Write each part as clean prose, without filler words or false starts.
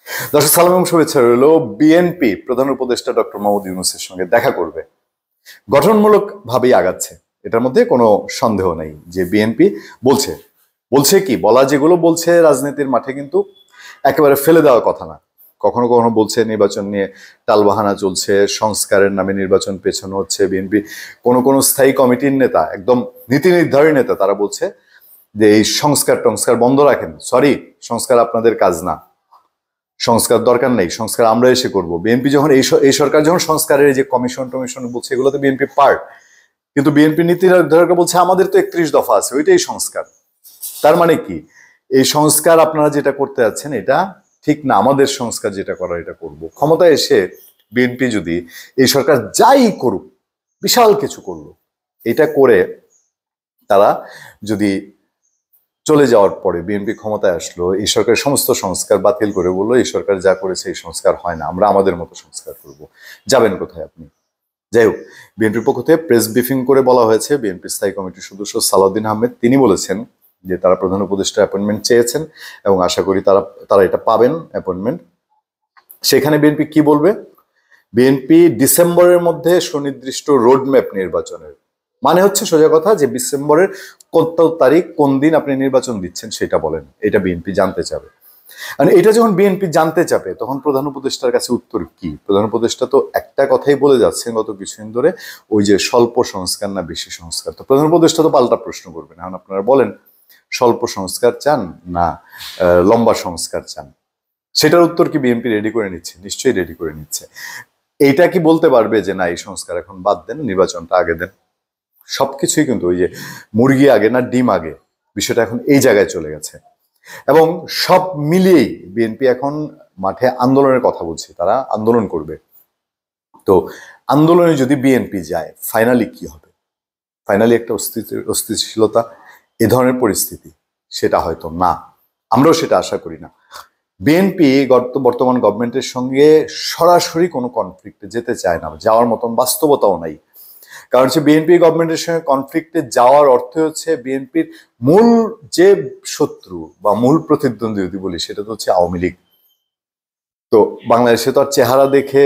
দর্শক সালাম এবং শুভেচ্ছা রইল। বিএনপি প্রধান উপদেষ্টা ডক্টর মোহাম্মদ ইউনূসের সঙ্গে দেখা করবে, গঠনমূলক ভাবেই আগাচ্ছে, এটার মধ্যে কোনো সন্দেহ নেই। যে বিএনপি বলছে বলছে কি বলা, যেগুলো বলছে রাজনীতির মাঠে কিন্তু একেবারে ফেলে দেওয়ার কথা না। কখনো কখনো বলছে নির্বাচন নিয়ে টালবাহানা চলছে, সংস্কারের নামে নির্বাচন পেছানো হচ্ছে। বিএনপি কোনো স্থায়ী কমিটির নেতা, একদম নীতি নির্ধারী নেতা, তারা বলছে যে এই সংস্কার বন্ধ রাখেন। সরি, সংস্কার আপনাদের কাজ না, সংস্কার দরকার নেই, সংস্কার আমরা এসে করব। বিএনপি যখন এই সরকার যখন সংস্কারের যে কমিশন টমিশন বলছে, এগুলোতে বিএনপি পার্ট, কিন্তু বিএনপি নীতি নির্ধারকরা বলছে আমাদের তো 31 দফা আছে, ওইটাই সংস্কার। তার মানে কি, এই সংস্কার আপনারা যেটা করতে যাচ্ছেন এটা ঠিক না, আমাদের সংস্কার যেটা করার এটা করব। ক্ষমতায় এসে বিএনপি যদি এই সরকার যাই করুক, বিশাল কিছু করলো, এটা করে তারা যদি চলে যাওয়ার পরে বিএনপি ক্ষমতায় আসলো, এই সরকারের সমস্ত সংস্কার বাতিল করে বললো এই সরকার যা করেছে এই সংস্কার হয় না, আমরা আমাদের মতো সংস্কার করব, যাবেন কোথায় আপনি? যাই হোক, বিএনপির পক্ষ থেকে প্রেস ব্রিফিং করে বলা হয়েছে, বিএনপি স্থায়ী কমিটির সদস্য সালাউদ্দিন আহমেদ তিনি বলেছেন যে তারা প্রধান উপদেষ্টা অ্যাপয়েন্টমেন্ট চেয়েছেন এবং আশা করি তারা এটা পাবেন অ্যাপয়েন্টমেন্ট। সেখানে বিএনপি কি বলবে? বিএনপি ডিসেম্বরের মধ্যে সুনির্দিষ্ট রোডম্যাপ নির্বাচনের, মানে হচ্ছে সোজা কথা যে ডিসেম্বরের কত তারিখ কোন দিন আপনি নির্বাচন দিচ্ছেন সেটা বলেন, এটা বিএনপি জানতে চাবে। আর এটা যখন বিএনপি জানতে চাবে তখন প্রধান উপদেষ্টার কাছে উত্তর কি? প্রধান উপদেষ্টা তো একটা কথাই বলে যাচ্ছেন গত কিছুদিন ধরে, ওই যে স্বল্প সংস্কার না বেশি সংস্কার। তো প্রধান উপদেষ্টা তো পাল্টা প্রশ্ন করবেন, এখন আপনারা বলেন স্বল্প সংস্কার চান না লম্বা সংস্কার চান? সেটার উত্তর কি বিএনপি রেডি করে নিচ্ছে? নিশ্চয়ই রেডি করে নিচ্ছে। এইটা কি বলতে পারবে যে না এই সংস্কার এখন বাদ দেন, নির্বাচনটা আগে দেন? সবকিছুই কিন্তু ওই যে মুরগি আগে না ডিম আগে, বিষয়টা এখন এই জায়গায় চলে গেছে। এবং সব মিলিয়েই বিএনপি এখন মাঠে আন্দোলনের কথা বলছে, তারা আন্দোলন করবে। তো আন্দোলনে যদি বিএনপি যায় ফাইনালি কি হবে? ফাইনালি একটা অস্থিতিশীলতা, এ ধরনের পরিস্থিতি, সেটা হয়তো না, আমরাও সেটা আশা করি না। বিএনপি বর্তমান গভর্নমেন্টের সঙ্গে সরাসরি কোনো কনফ্লিক্টে যেতে চায় না, যাওয়ার মতন বাস্তবতাও নাই। কারণ হচ্ছে বিএনপি গভর্নমেন্টের সঙ্গে কনফ্লিক্টে যাওয়ার অর্থ হচ্ছে বিএনপির মূল যে শত্রু বা মূল প্রতিদ্বন্দ্বী যদি বলি সেটা তো হচ্ছে আওয়ামী লীগ। তো বাংলাদেশে তো আর চেহারা দেখে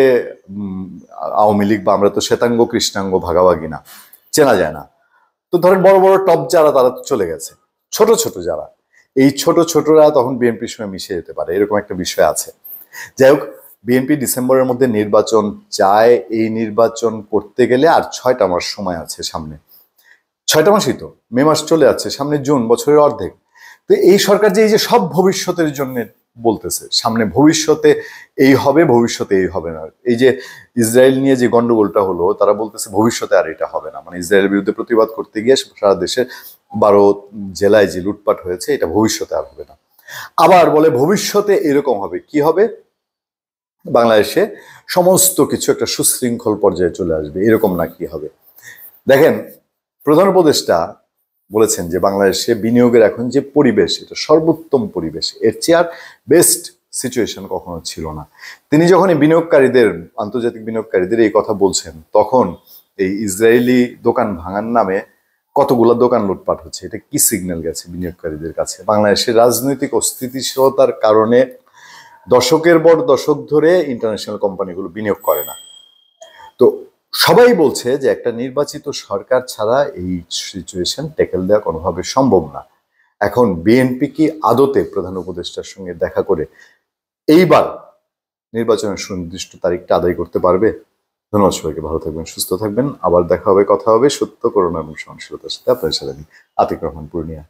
আওয়ামী লীগ বা আমরা তো শ্বেতাঙ্গ কৃষ্ণাঙ্গ ভাগাভাগি না, চেনা যায় না। তো ধরেন বড় বড় টপ যারা তারা তো চলে গেছে, ছোট ছোট যারা, এই ছোটরা তখন বিএনপির সঙ্গে মিশে যেতে পারে, এরকম একটা বিষয় আছে। যাই হোক, বিএনপি ডিসেম্বরের মধ্যে নির্বাচন চায়। এই নির্বাচন করতে গেলে আর 6টা মাস সময় আছে সামনে। 6টা মাসই তো, মে মাস চলে যাচ্ছে, সামনে জুন, বছরের অর্ধেক। তো এই সরকার যে এই যে সব ভবিষ্যতের জন্য বলতেছে, সামনে ভবিষ্যতে এই হবে, ভবিষ্যতে এই হবে না। এই যে ইসরায়েল নিয়ে যে গন্ডগোলটা হলো, তারা বলতেছে ভবিষ্যতে আর এটা হবে না, মানে ইসরায়েলের বিরুদ্ধে প্রতিবাদ করতে গিয়ে সারা দেশের 12 জেলায় যে লুটপাট হয়েছে এটা ভবিষ্যতে আর হবে না। আবার বলে ভবিষ্যতে এরকম হবে, কি হবে? বাংলাদেশে সমস্ত কিছু একটা সুশৃঙ্খল পর্যায়ে চলে আসবে, এরকম না কি হবে? দেখেন, প্রধান উপদেষ্টা বলেছেন যে বাংলাদেশে বিনিয়োগের এখন যে পরিবেশ, এটা সর্বোত্তম পরিবেশ, এর চেয়ে আর বেস্ট সিচুয়েশন কখনো ছিল না। তিনি যখন এই বিনিয়োগকারীদের, আন্তর্জাতিক বিনিয়োগকারীদের এই কথা বলছেন, তখন এই ইসরায়েলি দোকান ভাঙার নামে কতগুলো দোকান লুটপাট হচ্ছে, এটা কি সিগন্যাল গেছে বিনিয়োগকারীদের কাছে? বাংলাদেশের রাজনৈতিক অস্থিতিশীলতার কারণে দশকের পর দশক ধরে ইন্টারন্যাশনাল কোম্পানিগুলো বিনিয়োগ করে না। তো সবাই বলছে যে একটা নির্বাচিত সরকার ছাড়া এই সিচুয়েশন ট্যাকেল দেওয়া কোনোভাবে সম্ভব না। এখন বিএনপি কি আদতে প্রধান উপদেষ্টার সঙ্গে দেখা করে এইবার নির্বাচনের সুনির্দিষ্ট তারিখটা আদায় করতে পারবে? ধন্যবাদ সবাইকে, ভালো থাকবেন, সুস্থ থাকবেন, আবার দেখা হবে, কথা হবে সত্য, করোনা এবং সহনশীলতার সাথে। আপনার সাথে আমি আতিক রহমান, পূর্ণিয়া।